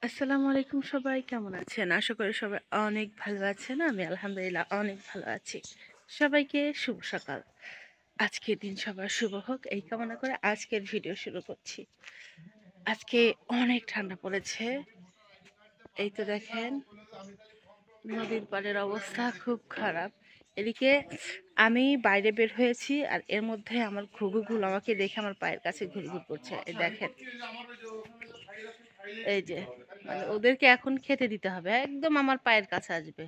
আসসালামু আলাইকুম, সবাই কেমন আছেন? আশা করি সবাই অনেক ভালো আছেন। আমি আলহামদুলিল্লাহ অনেক ভালো আছি। সবাইকে শুভ সকাল। আজকের দিন সবার শুভ হোক এই কামনা করে আজকের ভিডিও শুরু করছি। আজকে অনেক ঠান্ডা পড়েছে। এই তো দেখেন নদীর পাড়ের অবস্থা খুব খারাপ। এদিকে আমি বাইরে বের হয়েছি আর এর মধ্যে আমার ঘুঘুগুলো আমাকে দেখে আমার পায়ের কাছে ঘুরঘুর করছে। এই দেখেন, এই যে মানে ওদেরকে এখন খেতে দিতে হবে, একদম আমার পায়ের কাছে আসবে।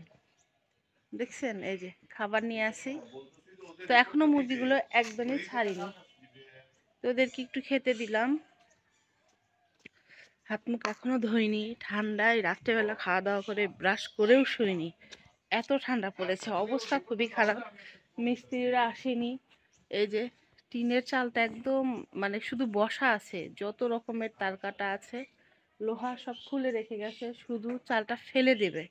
দেখছেন, এই যে খাবার নিয়ে আসি। তো এখনো মুরগিগুলো একদমই ছাড়িনি, তো ওদেরকে একটু খেতে দিলাম। হাত মুখ এখনো ধুইনি, ঠান্ডায় রাত্রেবেলা খাওয়া দাওয়া করে ব্রাশ করেও শুইনি, এত ঠান্ডা পড়েছে, অবস্থা খুবই খারাপ। মিস্ত্রিরা আসেনি। এই যে টিনের চালটা একদম মানে শুধু বসা আছে, যত রকমের তার কাটা আছে, লোহা সব খুলে রেখে গেছে, শুধু চালটা ফেলে দেবে।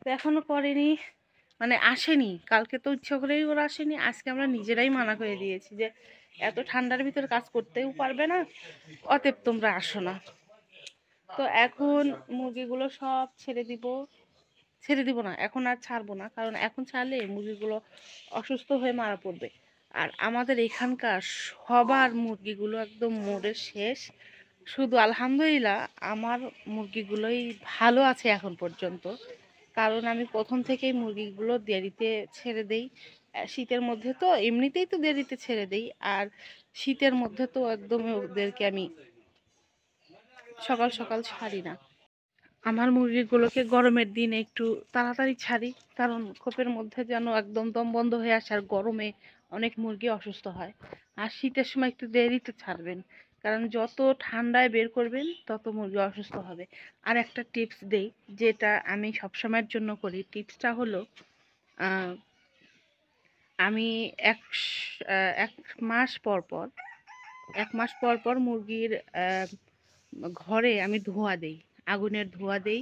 তো এখনো করেনি, মানে আসেনি। কালকে তো ইচ্ছা করেই ওরা আসেনি, আজকে আমরা নিজেরাই মানা করে দিয়েছি যে এত ঠান্ডার ভিতর কাজ করতেও পারবে না, অতএব তোমরা আসো না। তো এখন মুরগিগুলো সব ছেড়ে দিব না, এখন আর ছাড়বো না, কারণ এখন ছাড়লে মুরগিগুলো অসুস্থ হয়ে মারা পড়বে। আর আমাদের এখানকার সবার মুরগিগুলো একদম মরে শেষ। শুধু আলহামদুলিল্লাহ আমার মুরগিগুলোই ভালো আছে এখন পর্যন্ত, কারণ আমি প্রথম থেকেই মুরগিগুলো দেরিতে ছেড়ে দেই। শীতের মধ্যে তো এমনিতেই তো দেরিতে ছেড়ে দেই, আর শীতের মধ্যে তো একদমই ওদেরকে আমি সকাল সকাল ছাড়ি না। আমার মুরগিগুলোকে গরমের দিনে একটু তাড়াতাড়ি ছাড়ি, কারণ খোপের মধ্যে যেন একদম দম বন্ধ হয়ে আসে, আর গরমে অনেক মুরগি অসুস্থ হয়। আর শীতের সময় একটু দেরিতে ছাড়বেন, কারণ যত ঠান্ডায় বের করবেন তত মুরগি অসুস্থ হবে। আর একটা টিপস দেই, যেটা আমি সবসময়ের জন্য করি। টিপসটা হলো, আহ, আমি এক মাস পর পর 1 মাস পর পর মুরগির ঘরে আমি ধোঁয়া দেই, আগুনের ধোঁয়া দেই।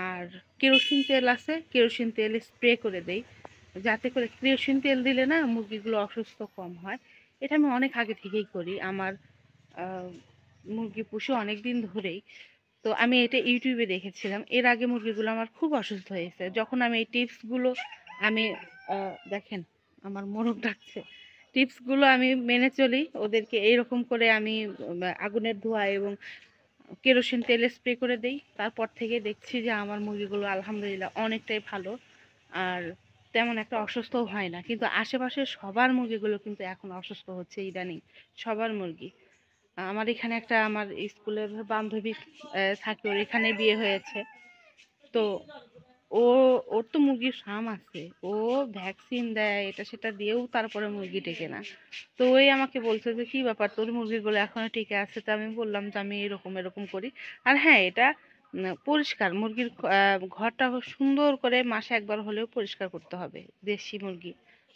আর কেরোসিন তেল আছে, কেরোসিন তেল স্প্রে করে দেই, যাতে করে কেরোসিন তেল দিলে না মুরগিগুলো অসুস্থ কম হয়। এটা আমি অনেক আগে থেকেই করি, আমার আহ, মুরগি পুষে অনেক দিন ধরেই। তো আমি এটা ইউটিউবে দেখেছিলাম, এর আগে মুরগিগুলো আমার খুব অসুস্থ হয়েছে। যখন আমি এই টিপসগুলো আমি দেখেন আমার মোরগ ডাকছে, টিপসগুলো আমি মেনে চলি, ওদেরকে এইরকম করে আমি আগুনের ধোঁয়া এবং কেরোসিন তেল স্প্রে করে দেই, তারপর থেকে দেখছি যে আমার মুরগিগুলো আলহামদুলিল্লাহ অনেকটাই ভালো। আর তেমন একটা অসুস্থও হয় না। কিন্তু আশেপাশে সবার মুরগিগুলো কিন্তু এখন অসুস্থ হচ্ছে ইদানিং, সবার মুরগি। আমার এখানে একটা আমার স্কুলের বান্ধবী থাকে, ওর এখানে বিয়ে হয়েছে। তো ও ওর তো মুরগির ফার্ম আছে, ও ভ্যাকসিন দেয়, এটা সেটা দিয়েও তারপরে মুরগি টেকে না। তো ওই আমাকে বলছে যে কি ব্যাপার, তোর মুরগিগুলো এখনো টিকে আছে? তো আমি বললাম যে আমি এরকম এরকম করি। আর হ্যাঁ, এটা পরিষ্কার মুরগির ঘরটা সুন্দর করে মাসে একবার হলেও পরিষ্কার করতে হবে, দেশি মুরগি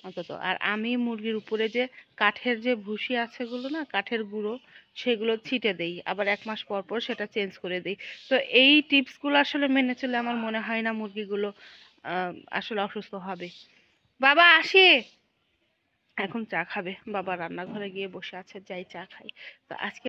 অন্তত। আর আমি মুরগির উপরে যে কাঠের যে ভুসি আছে গুলো না, কাঠের গুঁড়ো, সেগুলো ছিটে দেই, আবার 1 মাস পর পর সেটা চেঞ্জ করে দিই। তো এই টিপসগুলো আসলে মেনে চলে আমার মনে হয় না মুরগিগুলো আসলে অসুস্থ হবে। বাবা আসি, এখন চা খাবে, বাবা রান্নাঘরে গিয়ে বসে আছে, যাই চা খাই। তো আজকে